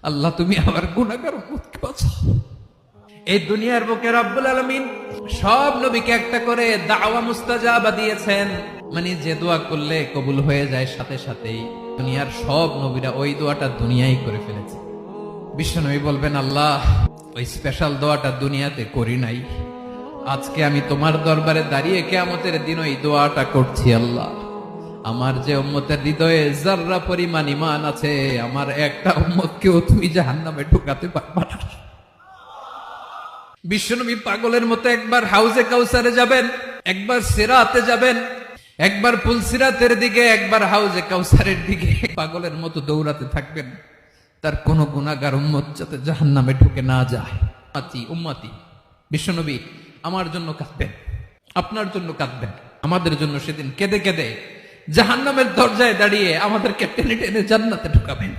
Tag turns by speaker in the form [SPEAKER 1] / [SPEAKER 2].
[SPEAKER 1] আল্লাহ তুমি আমার গুনাহগার উম্মতকে বাঁচাও। এই দুনিয়ার বুকে রব্বুল আলামিন সব নবীকে একটা করে দাওয়া মুস্তাজাবা দিয়েছেন, মানে যে দোয়া করলে কবুল হয়ে যায় সাথে সাথেই। দুনিয়ার সব নবীরা ওই দোয়াটা দুনিয়ায় করে ফেলেছে। বিশ্বনবী বলবেন, আল্লাহ ওই স্পেশাল দোয়াটা দুনিয়াতে করি নাই, আজকে আমি তোমার দরবারে দাঁড়িয়ে কিয়ামতের দিন ওই দোয়াটা করছি। আল্লাহ আমার যে উম্মতের হৃদয়ে যাররা পরিমাণ ঈমান আছে, আমার একটা উম্মতকেও তুমি জাহান্নামে ঢুকাতে পারবা না। বিশ্বনবী পাগলের মতো একবার হাউজে কাউসারে যাবেন, একবার সিরাতে যাবেন, একবার পুলসিরাতের দিকে, একবার হাউজে কাউসারের দিকে পাগলের মতো দৌড়াতে থাকবেন, তার কোন গুনাহগার উম্মত যাতে জাহান্নামে ঢুকে না যায়। উম্মতি বিশ্বনবী আমার জন্য কাঁদবেন, আপনার জন্য কাঁদবেন, আমাদের জন্য সেদিন কেঁদে কেঁদে জাহান্নামের দরজায় দাঁড়িয়ে আমাদেরকে টেনে টেনে জান্নাতে ঢুকাবেন।